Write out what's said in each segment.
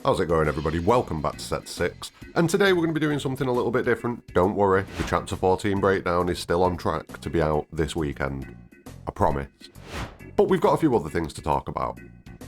How's it going, everybody? Welcome back to Set 6, and today we're going to be doing something a little bit different. Don't worry, the Chapter 14 breakdown is still on track to be out this weekend. I promise. But we've got a few other things to talk about.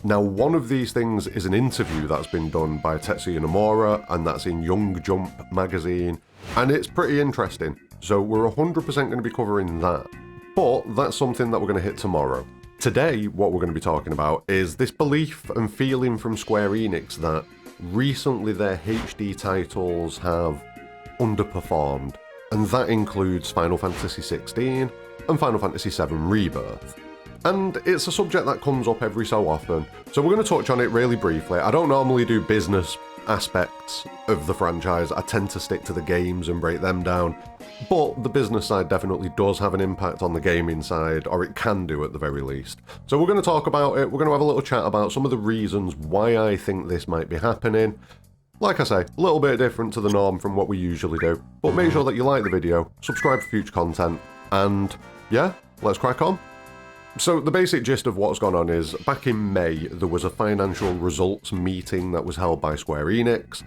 Now, one of these things is an interview that's been done by Tetsuya Nomura, and that's in Young Jump magazine, and it's pretty interesting. So we're 100% going to be covering that. But that's something that we're going to hit tomorrow. Today, what we're going to be talking about is this belief and feeling from Square Enix that recently their HD titles have underperformed, and that includes Final Fantasy XVI and Final Fantasy VII Rebirth. And it's a subject that comes up every so often, so we're going to touch on it really briefly. I don't normally do business aspects of the franchise, I tend to stick to the games and break them down, but the business side definitely does have an impact on the gaming side, or it can do at the very least. So we're going to talk about it, we're going to have a little chat about some of the reasons why I think this might be happening. Like I say, a little bit different to the norm from what we usually do, but make sure that you like the video, subscribe for future content, and yeah, let's crack on. So the basic gist of what's gone on is, back in May, there was a financial results meeting that was held by Square Enix,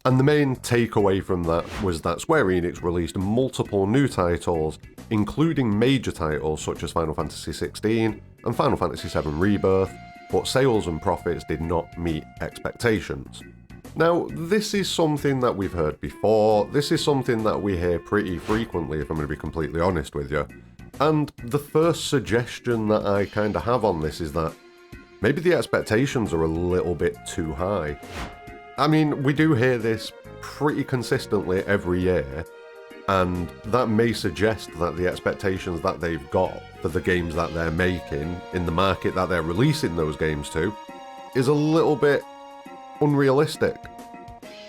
and the main takeaway from that was that Square Enix released multiple new titles, including major titles such as Final Fantasy XVI and Final Fantasy VII Rebirth, but sales and profits did not meet expectations. Now, this is something that we've heard before, this is something that we hear pretty frequently, if I'm going to be completely honest with you. And the first suggestion that I kind of have on this is that maybe the expectations are a little bit too high. I mean, we do hear this pretty consistently every year, and that may suggest that the expectations that they've got for the games that they're making in the market that they're releasing those games to is a little bit unrealistic.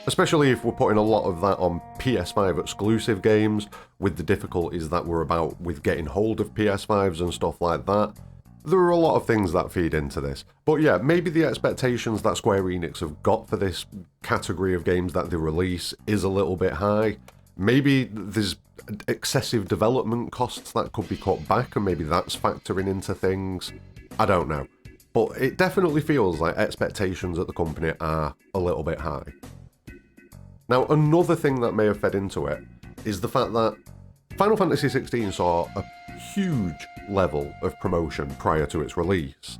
Especially if we're putting a lot of that on PS5 exclusive games, with the difficulties that we're about with getting hold of PS5s and stuff like that. There are a lot of things that feed into this. But yeah, maybe the expectations that Square Enix have got for this category of games that they release is a little bit high. Maybe there's excessive development costs that could be cut back, and maybe that's factoring into things. I don't know. But it definitely feels like expectations at the company are a little bit high. Now, another thing that may have fed into it is the fact that Final Fantasy XVI saw a huge level of promotion prior to its release,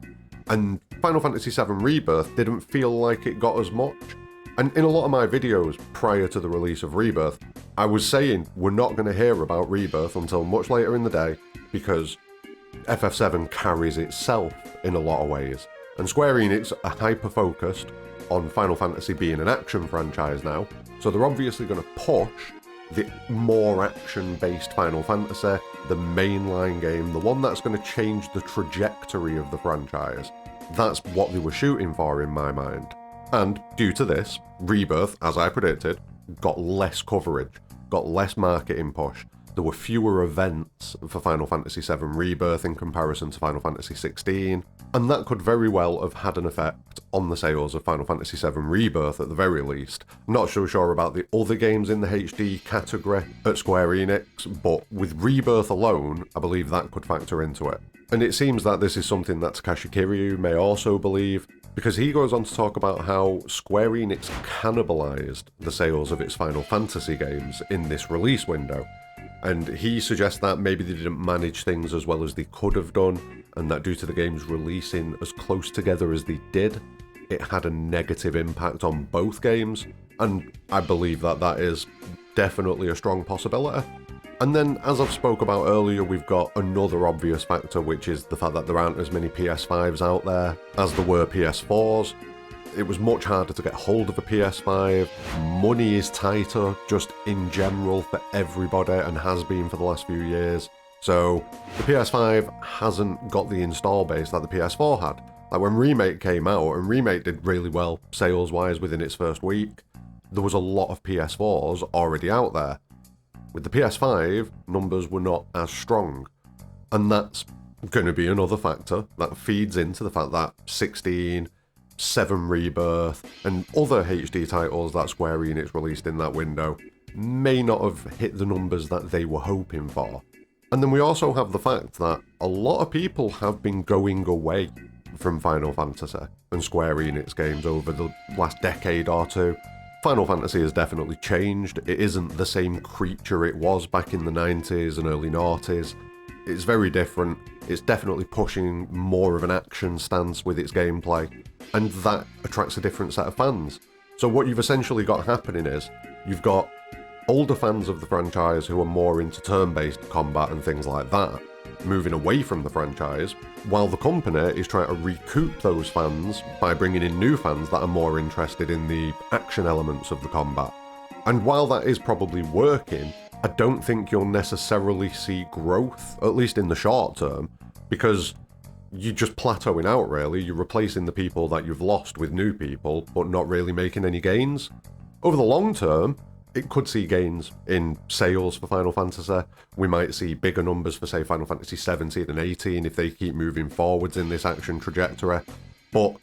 and Final Fantasy VII Rebirth didn't feel like it got as much. And in a lot of my videos prior to the release of Rebirth, I was saying we're not going to hear about Rebirth until much later in the day, because FF7 carries itself in a lot of ways, and Square Enix are hyper-focused on Final Fantasy being an action franchise now, so they're obviously going to push the more action-based Final Fantasy, the mainline game, the one that's going to change the trajectory of the franchise. That's what they were shooting for in my mind. And due to this, Rebirth, as I predicted, got less coverage, got less marketing push. There were fewer events for Final Fantasy VII Rebirth in comparison to Final Fantasy XVI, and that could very well have had an effect on the sales of Final Fantasy VII Rebirth at the very least. Not so sure about the other games in the HD category at Square Enix, but with Rebirth alone, I believe that could factor into it. And it seems that this is something that Takashi Kiryu may also believe, because he goes on to talk about how Square Enix cannibalized the sales of its Final Fantasy games in this release window. And he suggests that maybe they didn't manage things as well as they could have done, and that due to the games releasing as close together as they did, it had a negative impact on both games, and I believe that that is definitely a strong possibility. And then, as I've spoke about earlier, we've got another obvious factor, which is the fact that there aren't as many PS5s out there as there were PS4s. It was much harder to get hold of a PS5, money is tighter just in general for everybody and has been for the last few years. So the PS5 hasn't got the install base that the PS4 had. Like when Remake came out, and Remake did really well sales-wise within its first week, there was a lot of PS4s already out there. With the PS5, numbers were not as strong. And that's going to be another factor that feeds into the fact that 16, 7 Rebirth, and other HD titles that Square Enix released in that window may not have hit the numbers that they were hoping for. And then we also have the fact that a lot of people have been going away from Final Fantasy and Square Enix games over the last decade or two. Final Fantasy has definitely changed. It isn't the same creature it was back in the 90s and early noughties. It's very different. It's definitely pushing more of an action stance with its gameplay, and that attracts a different set of fans. So what you've essentially got happening is, you've got older fans of the franchise who are more into turn-based combat and things like that, moving away from the franchise, while the company is trying to recoup those fans by bringing in new fans that are more interested in the action elements of the combat. And while that is probably working, I don't think you'll necessarily see growth, at least in the short term, because you're just plateauing out really. You're replacing the people that you've lost with new people, but not really making any gains. Over the long term, it could see gains in sales for Final Fantasy. We might see bigger numbers for, say, Final Fantasy 17 and 18 if they keep moving forwards in this action trajectory. But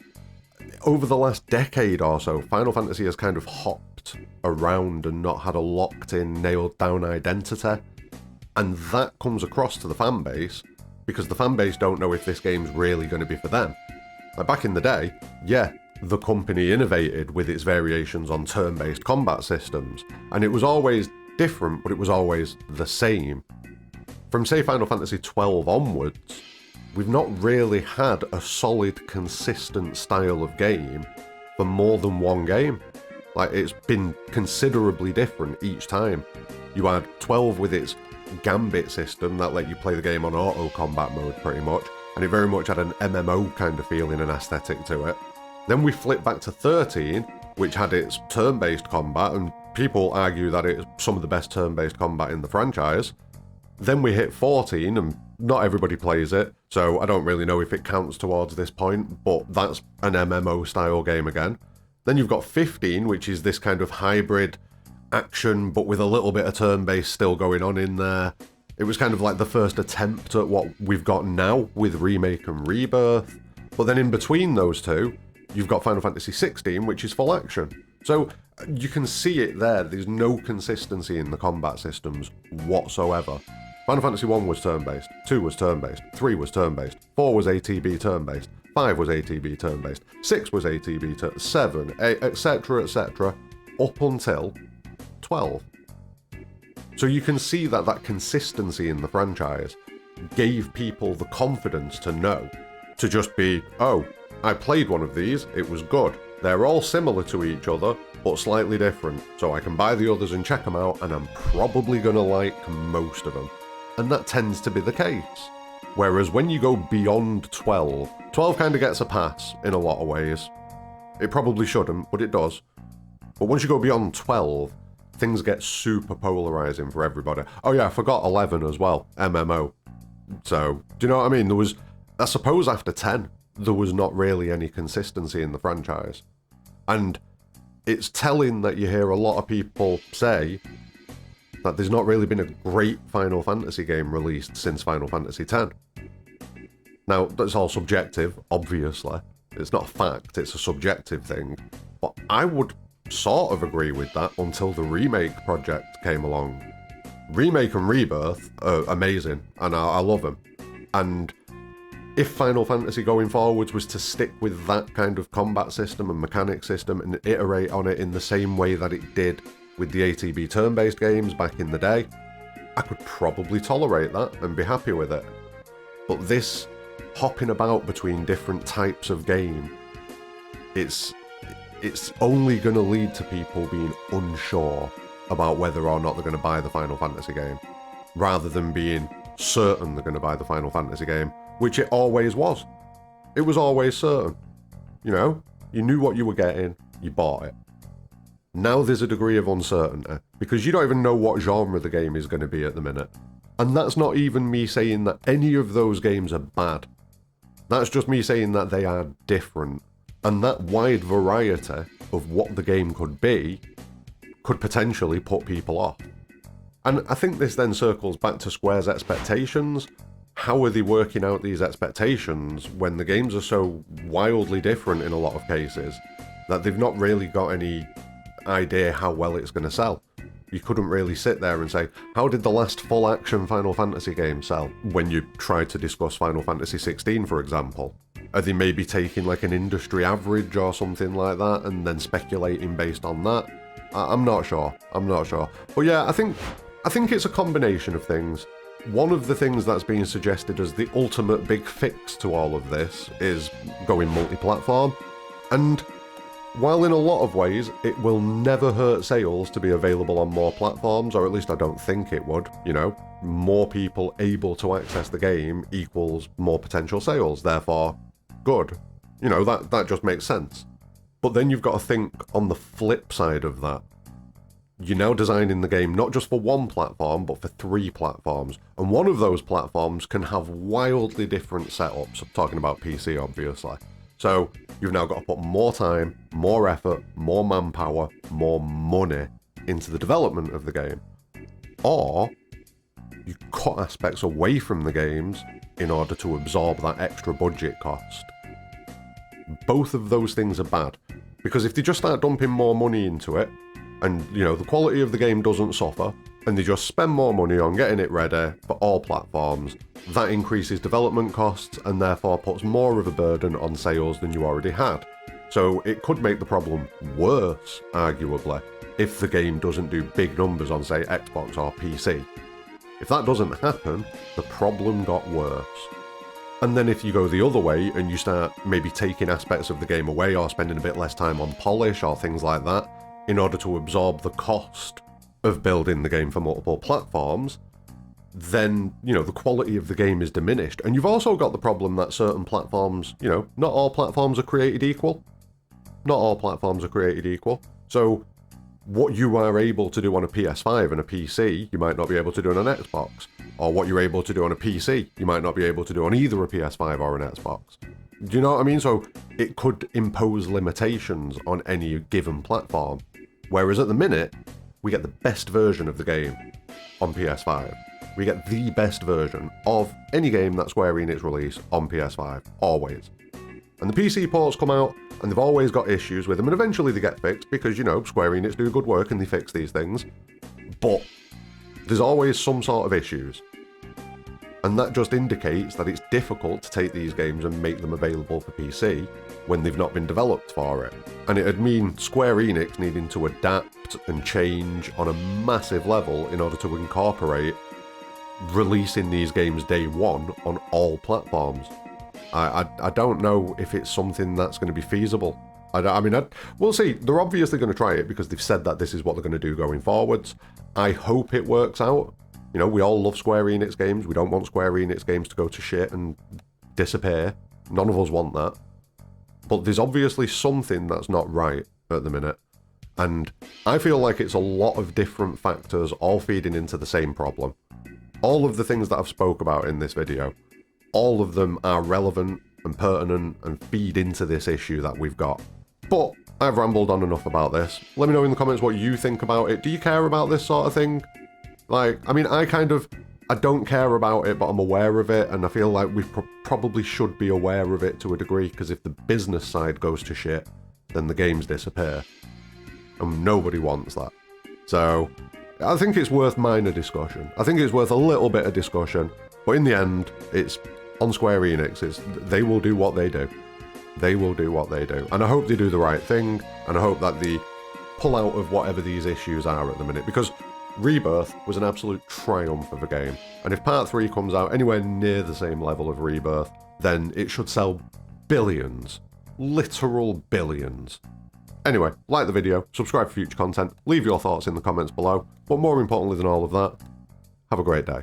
over the last decade or so, Final Fantasy has kind of hopped around and not had a locked-in, nailed-down identity. And that comes across to the fan base, because the fan base don't know if this game's really going to be for them. Like back in the day, yeah, the company innovated with its variations on turn-based combat systems, and it was always different, but it was always the same. From, say, Final Fantasy XII onwards, we've not really had a solid, consistent style of game for more than one game. Like, it's been considerably different each time. You had 12 with its Gambit system that let you play the game on auto combat mode pretty much, and it very much had an MMO kind of feeling and aesthetic to it. Then we flipped back to 13, which had its turn-based combat, and people argue that it's some of the best turn-based combat in the franchise. Then we hit 14, and not everybody plays it, so I don't really know if it counts towards this point, but that's an MMO-style game again. Then you've got 15, which is this kind of hybrid action, but with a little bit of turn-based still going on in there. It was kind of like the first attempt at what we've got now with Remake and Rebirth. But then in between those two, you've got Final Fantasy 16, which is full action. So you can see it there. There's no consistency in the combat systems whatsoever. Final Fantasy 1 was turn-based, 2 was turn-based, 3 was turn-based, 4 was ATB turn-based, 5 was ATB turn-based, 6 was ATB turn, 7, 8, etc, etc, up until 12. So you can see that that consistency in the franchise gave people the confidence to know, to just be, oh, I played one of these, it was good. They're all similar to each other, but slightly different, so I can buy the others and check them out, and I'm probably gonna like most of them. And that tends to be the case. Whereas when you go beyond 12, 12 kind of gets a pass in a lot of ways. It probably shouldn't, but it does. But once you go beyond 12, things get super polarizing for everybody. Oh yeah, I forgot 11 as well, MMO. So, do you know what I mean? There was, I suppose after 10, there was not really any consistency in the franchise. And it's telling that you hear a lot of people say that there's not really been a great Final Fantasy game released since Final Fantasy X. Now, that's all subjective, obviously. It's not a fact, it's a subjective thing. But I would sort of agree with that until the Remake project came along. Remake and Rebirth are amazing, and I love them. And if Final Fantasy going forwards was to stick with that kind of combat system and mechanic system and iterate on it in the same way that it did with the ATB turn-based games back in the day, I could probably tolerate that and be happy with it. But this hopping about between different types of game, it's only going to lead to people being unsure about whether or not they're going to buy the Final Fantasy game, rather than being certain they're going to buy the Final Fantasy game, which it always was. It was always certain. You know, you knew what you were getting, you bought it. Now there's a degree of uncertainty, because you don't even know what genre the game is going to be at the minute. And that's not even me saying that any of those games are bad. That's just me saying that they are different. And that wide variety of what the game could be could potentially put people off. And I think this then circles back to Square's expectations. How are they working out these expectations when the games are so wildly different in a lot of cases that they've not really got any idea how well it's going to sell? You couldn't really sit there and say, how did the last full-action Final Fantasy game sell? When you tried to discuss Final Fantasy XVI, for example. Are they maybe taking like an industry average or something like that and then speculating based on that? I'm not sure. But yeah, I think it's a combination of things. One of the things that's being suggested as the ultimate big fix to all of this is going multi-platform. And while in a lot of ways it will never hurt sales to be available on more platforms, or at least I don't think it would, you know, more people able to access the game equals more potential sales, therefore good. You know, that just makes sense. But then you've got to think on the flip side of that. You're now designing the game not just for one platform, but for 3 platforms. And one of those platforms can have wildly different setups. I'm talking about PC, obviously. So you've now got to put more time, more effort, more manpower, more money into the development of the game. Or you cut aspects away from the games in order to absorb that extra budget cost. Both of those things are bad. Because if they just start dumping more money into it, and, you know, the quality of the game doesn't suffer, and they just spend more money on getting it ready for all platforms, that increases development costs and therefore puts more of a burden on sales than you already had. So it could make the problem worse, arguably, if the game doesn't do big numbers on, say, Xbox or PC. If that doesn't happen, the problem got worse. And then if you go the other way and you start maybe taking aspects of the game away or spending a bit less time on polish or things like that, in order to absorb the cost of building the game for multiple platforms, then, you know, the quality of the game is diminished. And you've also got the problem that certain platforms, you know, not all platforms are created equal. So what you are able to do on a PS5 and a PC, you might not be able to do on an Xbox. Or what you're able to do on a PC, you might not be able to do on either a PS5 or an Xbox. Do you know what I mean? So it could impose limitations on any given platform. Whereas at the minute, we get the best version of the game on PS5. We get the best version of any game that Square Enix release on PS5, always. And the PC ports come out, and they've always got issues with them, and eventually they get fixed, because, you know, Square Enix do good work and they fix these things. But there's always some sort of issues. And that just indicates that it's difficult to take these games and make them available for PC when they've not been developed for it. And it'd mean Square Enix needing to adapt and change on a massive level in order to incorporate releasing these games day one on all platforms. I don't know if it's something that's going to be feasible. We'll see. They're obviously going to try it because they've said that this is what they're going to do going forwards. I hope it works out. You know, we all love Square Enix games. We don't want Square Enix games to go to shit and disappear. None of us want that. But there's obviously something that's not right at the minute. And I feel like it's a lot of different factors all feeding into the same problem. All of the things that I've spoke about in this video, all of them are relevant and pertinent and feed into this issue that we've got. But I've rambled on enough about this. Let me know in the comments what you think about it. Do you care about this sort of thing? Like, I mean, I don't care about it, but I'm aware of it, and I feel like we probably should be aware of it to a degree, because if the business side goes to shit, then the games disappear. And nobody wants that. So, I think it's worth minor discussion. I think it's worth a little bit of discussion, but in the end, it's on Square Enix. They will do what they do. They will do what they do. And I hope they do the right thing, and I hope that they pull out of whatever these issues are at the minute, because Rebirth was an absolute triumph of a game, and if Part 3 comes out anywhere near the same level of Rebirth, then it should sell billions. Literal billions. Anyway, like the video, subscribe for future content, leave your thoughts in the comments below, but more importantly than all of that, have a great day.